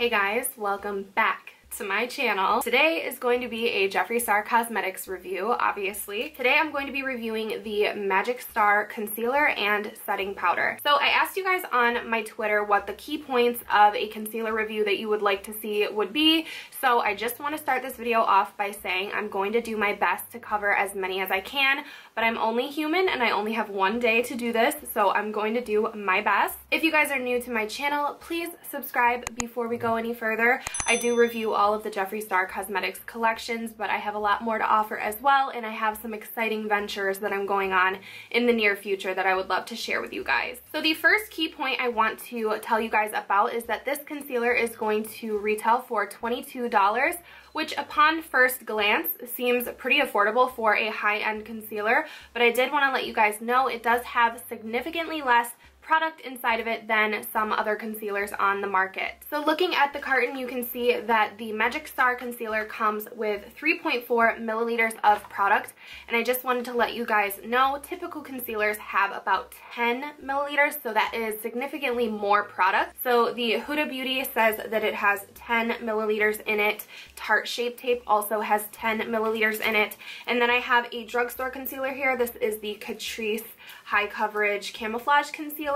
Hey guys, welcome back to my channel. Today is going to be a Jeffree Star Cosmetics review, obviously. Today I'm going to be reviewing the Magic Star Concealer and Setting Powder. So I asked you guys on my Twitter what the key points of a concealer review that you would like to see would be. So I just want to start this video off by saying I'm going to do my best to cover as many as I can, but I'm only human and I only have one day to do this, so I'm going to do my best. If you guys are new to my channel, please subscribe before we go any further. I do review all of the Jeffree Star Cosmetics collections, but I have a lot more to offer as well, and I have some exciting ventures that I'm going on in the near future that I would love to share with you guys. So the first key point I want to tell you guys about is that this concealer is going to retail for $22, which upon first glance seems pretty affordable for a high-end concealer, but I did want to let you guys know it does have significantly less product inside of it than some other concealers on the market. So looking at the carton, you can see that the Magic Star Concealer comes with 3.4 milliliters of product, and I just wanted to let you guys know typical concealers have about 10 milliliters, so that is significantly more product. So the Huda Beauty says that it has 10 milliliters in it. Tarte Shape Tape also has 10 milliliters in it. And then I have a drugstore concealer here. This is the Catrice High Coverage Camouflage Concealer.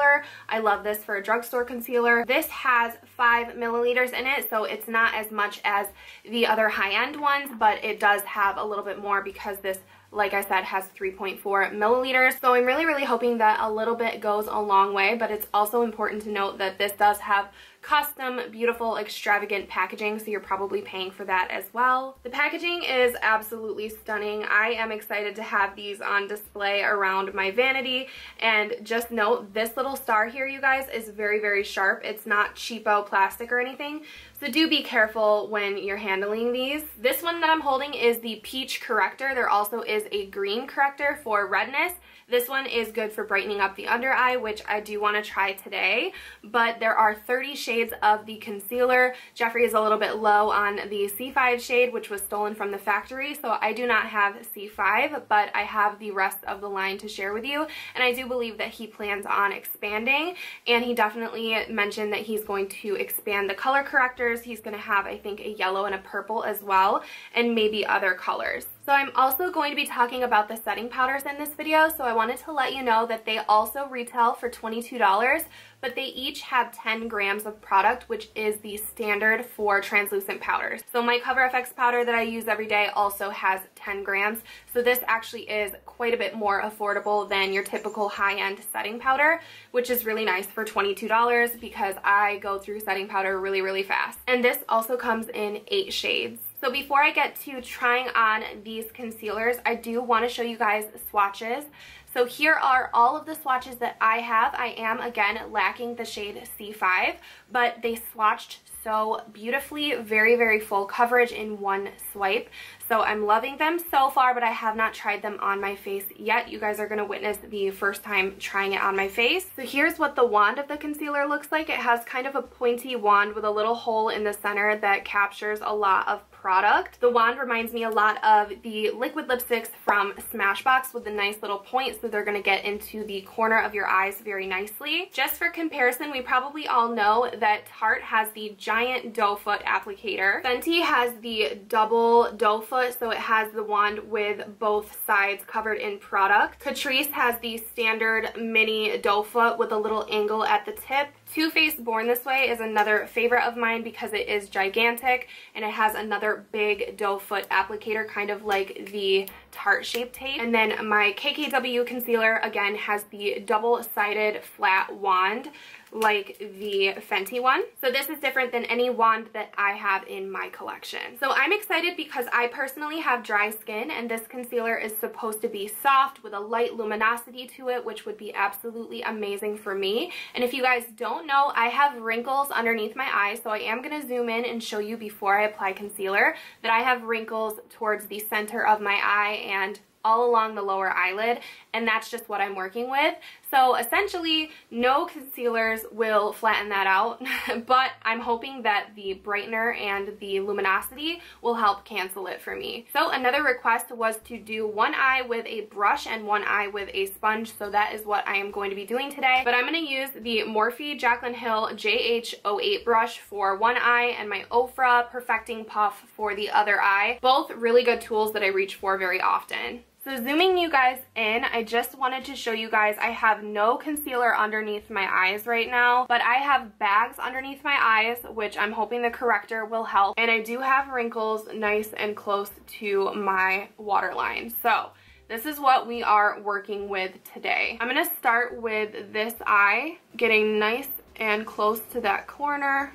I love this for a drugstore concealer. This has 5 milliliters in it, so it's not as much as the other high-end ones, but it does have a little bit more because this, like I said, has 3.4 milliliters. So I'm really hoping that a little bit goes a long way, but it's also important to note that this does have custom, beautiful, extravagant packaging, so you're probably paying for that as well. The packaging is absolutely stunning. I am excited to have these on display around my vanity, and just note this little star here, you guys, is very sharp. It's not cheapo plastic or anything, so do be careful when you're handling these. This one that I'm holding is the Peach Corrector. There also is a green corrector for redness. This one is good for brightening up the under eye, which I do want to try today, but there are 30 shades of the concealer. Jeffree is a little bit low on the C5 shade, which was stolen from the factory, so I do not have C5, but I have the rest of the line to share with you, and I do believe that he plans on expanding, and he definitely mentioned that he's going to expand the color correctors. He's going to have, I think, a yellow and a purple as well, and maybe other colors. So I'm also going to be talking about the setting powders in this video, so I wanted to let you know that they also retail for $22, but they each have 10 grams of product, which is the standard for translucent powders. So my Cover FX powder that I use every day also has 10 grams, so this actually is quite a bit more affordable than your typical high-end setting powder, which is really nice for $22 because I go through setting powder really fast. And this also comes in 8 shades. So before I get to trying on these concealers, I do want to show you guys swatches. So here are all of the swatches that I have. I am, again, lacking the shade C5, but they swatched so beautifully, very full coverage in one swipe. So I'm loving them so far, but I have not tried them on my face yet. You guys are going to witness the first time trying it on my face. So here's what the wand of the concealer looks like. It has kind of a pointy wand with a little hole in the center that captures a lot of product. The wand reminds me a lot of the liquid lipsticks from Smashbox with the nice little point, so they're going to get into the corner of your eyes very nicely. Just for comparison, we probably all know that Tarte has the giant doe foot applicator. Fenty has the double doe foot, so it has the wand with both sides covered in product. Catrice has the standard mini doe foot with a little angle at the tip. Too Faced Born This Way is another favorite of mine because it is gigantic and it has another big doe foot applicator, kind of like the Tarte Shape Tape. And then my KKW concealer, again, has the double-sided flat wand like the Fenty one. So this is different than any wand that I have in my collection. So I'm excited because I personally have dry skin, and this concealer is supposed to be soft with a light luminosity to it, which would be absolutely amazing for me. And if you guys don't know, I have wrinkles underneath my eyes, so I am going to zoom in and show you before I apply concealer that I have wrinkles towards the center of my eye and all along the lower eyelid, and that's just what I'm working with. So essentially, no concealers will flatten that out, but I'm hoping that the brightener and the luminosity will help cancel it for me. So another request was to do one eye with a brush and one eye with a sponge, so that is what I am going to be doing today. But I'm going to use the Morphe JH08 brush for one eye and my OFRA Perfecting Puff for the other eye. Both really good tools that I reach for very often. So zooming you guys in, I just wanted to show you guys I have no concealer underneath my eyes right now, but I have bags underneath my eyes, which I'm hoping the corrector will help. And I do have wrinkles nice and close to my waterline. So this is what we are working with today. I'm going to start with this eye, getting nice and close to that corner.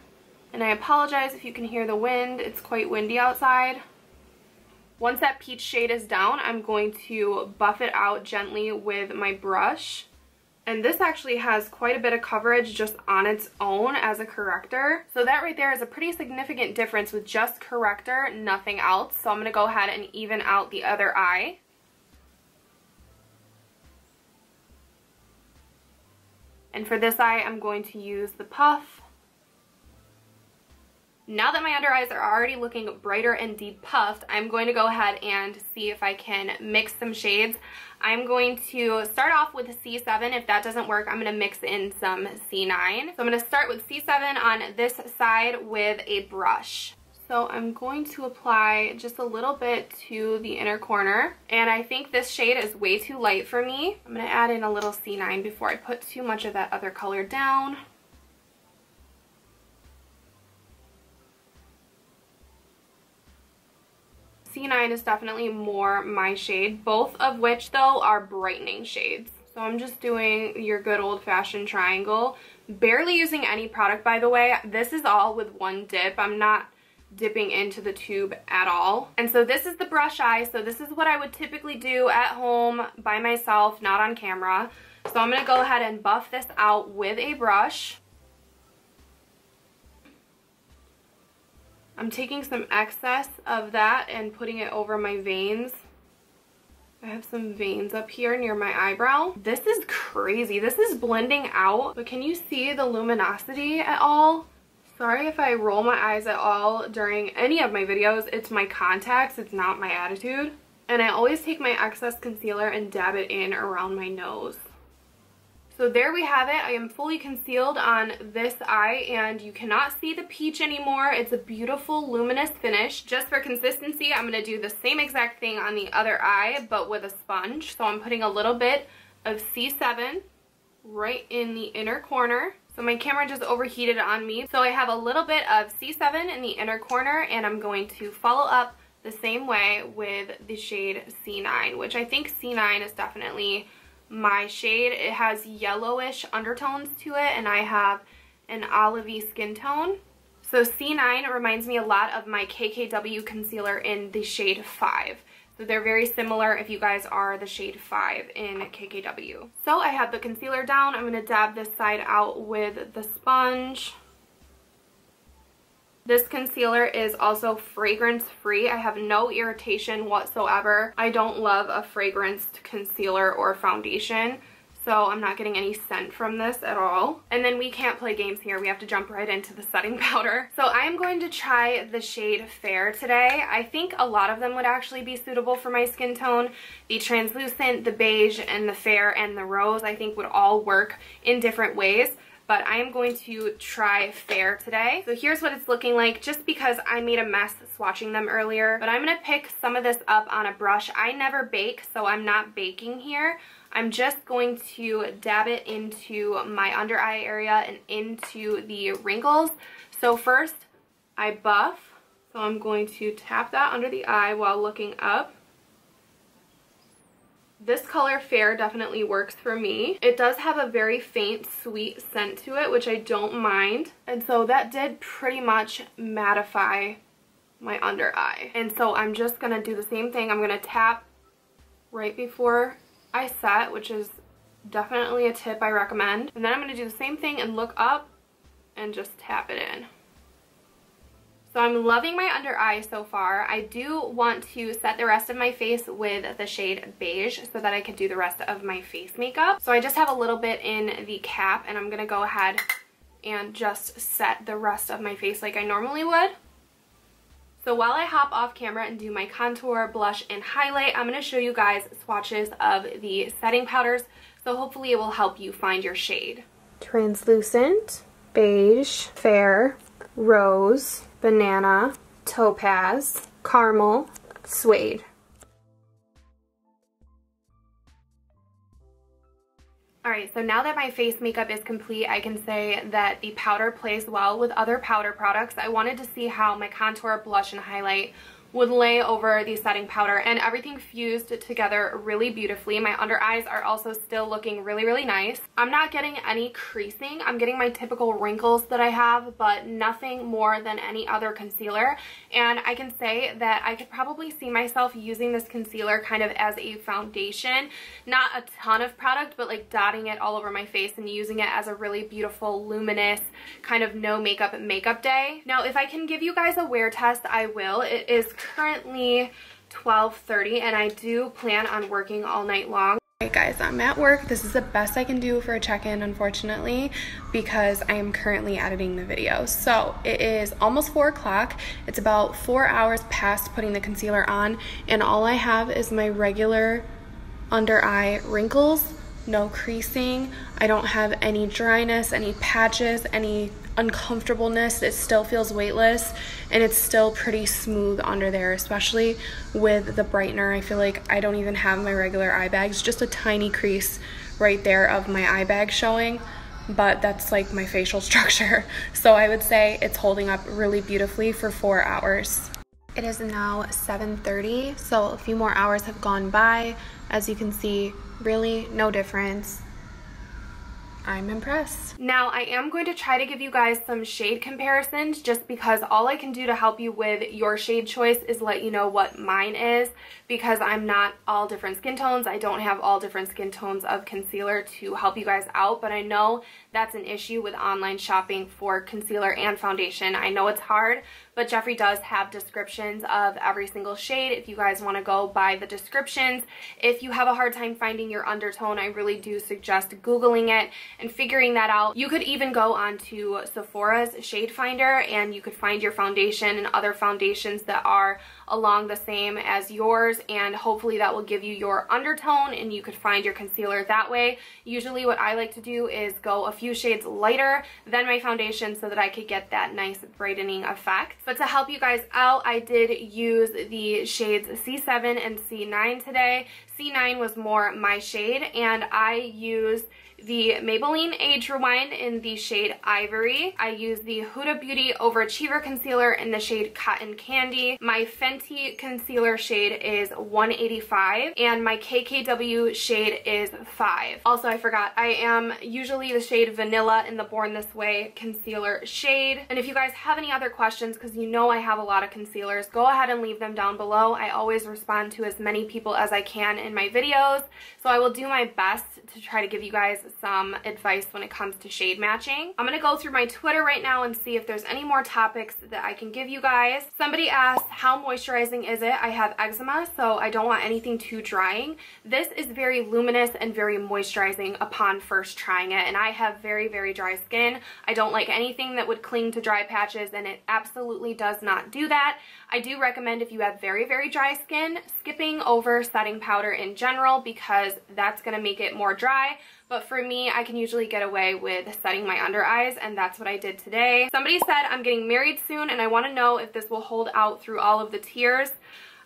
And I apologize if you can hear the wind. It's quite windy outside. Once that peach shade is down, I'm going to buff it out gently with my brush. And this actually has quite a bit of coverage just on its own as a corrector. So that right there is a pretty significant difference with just corrector, nothing else. So I'm going to go ahead and even out the other eye. And for this eye, I'm going to use the puff. Now that my under eyes are already looking brighter and deep puffed, I'm going to go ahead and see if I can mix some shades. I'm going to start off with C7. If that doesn't work, I'm going to mix in some C9. So I'm going to start with C7 on this side with a brush. So I'm going to apply just a little bit to the inner corner. And I think this shade is way too light for me. I'm going to add in a little C9 before I put too much of that other color down. C9 is definitely more my shade, both of which though are brightening shades. So I'm just doing your good old-fashioned triangle. Barely using any product, by the way. This is all with one dip. I'm not dipping into the tube at all. And so this is the brush eye. So this is what I would typically do at home by myself, not on camera. So I'm going to go ahead and buff this out with a brush. I'm taking some excess of that and putting it over my veins. I have some veins up here near my eyebrow. This is crazy. This is blending out, but can you see the luminosity at all? Sorry if I roll my eyes at all during any of my videos. It's my contacts, it's not my attitude. And I always take my excess concealer and dab it in around my nose. So there we have it. I am fully concealed on this eye and you cannot see the peach anymore. It's a beautiful luminous finish. Just for consistency, I'm going to do the same exact thing on the other eye but with a sponge. So I'm putting a little bit of C7 right in the inner corner. So my camera just overheated on me. So I have a little bit of C7 in the inner corner and I'm going to follow up the same way with the shade C9, which I think C9 is definitely my shade. It has yellowish undertones to it and I have an olivey skin tone. So C9 reminds me a lot of my KKW concealer in the shade 5. So they're very similar if you guys are the shade 5 in KKW. So I have the concealer down. I'm going to dab this side out with the sponge. This concealer is also fragrance free. I have no irritation whatsoever. I don't love a fragranced concealer or foundation, so I'm not getting any scent from this at all. And then we can't play games here. We have to jump right into the setting powder. So I am going to try the shade Fair today. I think a lot of them would actually be suitable for my skin tone. The translucent, the beige, and the fair, and the rose I think would all work in different ways. But I am going to try Fair today. So here's what it's looking like, just because I made a mess swatching them earlier. But I'm going to pick some of this up on a brush. I never bake, so I'm not baking here. I'm just going to dab it into my under eye area and into the wrinkles. So first, I buff. So I'm going to tap that under the eye while looking up. This color Fair definitely works for me. It does have a very faint sweet scent to it, which I don't mind. And so that did pretty much mattify my under eye. And so I'm just going to do the same thing. I'm going to tap right before I set, which is definitely a tip I recommend. And then I'm going to do the same thing and look up and just tap it in. So I'm loving my under eye so far. I do want to set the rest of my face with the shade Beige so that I can do the rest of my face makeup. So I just have a little bit in the cap, and I'm going to go ahead and just set the rest of my face like I normally would. So while I hop off camera and do my contour, blush, and highlight, I'm going to show you guys swatches of the setting powders, so hopefully it will help you find your shade. Translucent, Beige, Fair, Rose, Banana, Topaz, Caramel, Suede. Alright, so now that my face makeup is complete, I can say that the powder plays well with other powder products. I wanted to see how my contour, blush, and highlight would lay over the setting powder, and everything fused together really beautifully. My under eyes are also still looking really, really nice. I'm not getting any creasing. I'm getting my typical wrinkles that I have, but nothing more than any other concealer. And I can say that I could probably see myself using this concealer kind of as a foundation. Not a ton of product, but like dotting it all over my face and using it as a really beautiful, luminous, kind of no makeup day. Now, if I can give you guys a wear test, I will. It is currently 12:30 and I do plan on working all night long. Alright guys, I'm at work. This is the best I can do for a check-in, unfortunately, because I am currently editing the video. So it is almost 4 o'clock. It's about 4 hours past putting the concealer on, and all I have is my regular under eye wrinkles, no creasing. I don't have any dryness, any patches, any uncomfortableness. It still feels weightless, and it's still pretty smooth under there, especially with the brightener. I feel like I don't even have my regular eye bags, just a tiny crease right there of my eye bag showing, but that's like my facial structure. So I would say it's holding up really beautifully for 4 hours. It is now 7:30, so a few more hours have gone by. As you can see, really no difference. I'm impressed. Now, I am going to try to give you guys some shade comparisons, just because all I can do to help you with your shade choice is let you know what mine is, because I'm not all different skin tones. I don't have all different skin tones of concealer to help you guys out, but I know that's an issue with online shopping for concealer and foundation. I know it's hard, but Jeffree does have descriptions of every single shade if you guys want to go by the descriptions. If you have a hard time finding your undertone, I really do suggest Googling it and figuring that out. You could even go onto Sephora's shade finder and you could find your foundation and other foundations that are along the same as yours, and hopefully that will give you your undertone and you could find your concealer that way. Usually what I like to do is go a few shades lighter than my foundation so that I could get that nice brightening effect. But to help you guys out, I did use the shades C7 and C9 today. C9 was more my shade, and I used the Maybelline Age Rewind in the shade Ivory. I used the Huda Beauty Overachiever Concealer in the shade Cotton Candy. My Fenty concealer shade is 185, and my KKW shade is 5. Also, I forgot, I am usually the shade Vanilla in the Born This Way concealer shade. And if you guys have any other questions, because you know I have a lot of concealers, go ahead and leave them down below. I always respond to as many people as I can in my videos, so I will do my best to try to give you guys some advice when it comes to shade matching. I'm going to go through my Twitter right now and see if there's any more topics that I can give you guys. Somebody asked, how moisturizing is it? I have eczema, so I don't want anything too drying. This is very luminous and very moisturizing upon first trying it, and I have very, very dry skin. I don't like anything that would cling to dry patches, and it absolutely does not do that. I do recommend, if you have very, very dry skin, skipping over setting powder in general, because that's going to make it more dry. But for me, I can usually get away with setting my under eyes, and that's what I did today. Somebody said, I'm getting married soon and I want to know if this will hold out through all of the tears.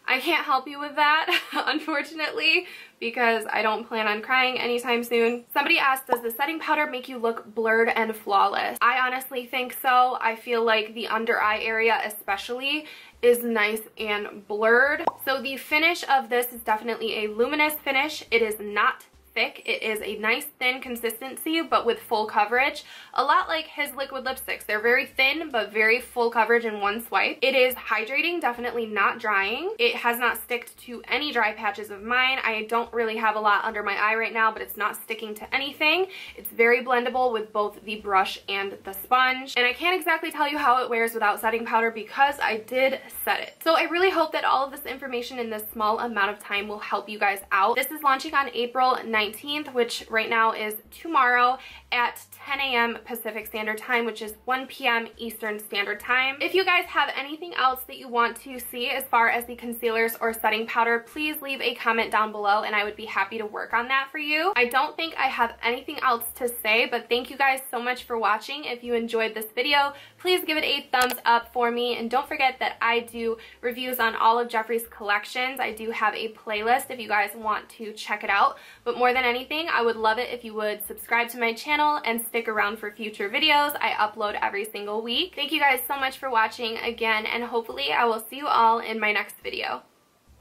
I can't help you with that, unfortunately, because I don't plan on crying anytime soon. Somebody asked, does the setting powder make you look blurred and flawless? I honestly think so. I feel like the under eye area especially is nice and blurred. So the finish of this is definitely a luminous finish. It is not thick. It is a nice thin consistency, but with full coverage. A lot like his liquid lipsticks. They're very thin, but very full coverage in one swipe. It is hydrating, definitely not drying. It has not sticked to any dry patches of mine. I don't really have a lot under my eye right now, but it's not sticking to anything. It's very blendable with both the brush and the sponge. And I can't exactly tell you how it wears without setting powder because I did set it. So I really hope that all of this information in this small amount of time will help you guys out. This is launching on April 19th, which right now is tomorrow at 10 a.m. Pacific Standard Time, which is 1 p.m. Eastern Standard Time. If you guys have anything else that you want to see as far as the concealers or setting powder, please leave a comment down below and I would be happy to work on that for you. I don't think I have anything else to say, but thank you guys so much for watching. If you enjoyed this video, please give it a thumbs up for me, and don't forget that I do reviews on all of Jeffree's collections. I do have a playlist if you guys want to check it out, but more than anything, I would love it if you would subscribe to my channel and stick around for future videos. I upload every single week. Thank you guys so much for watching again, and hopefully I will see you all in my next video.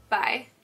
Bye.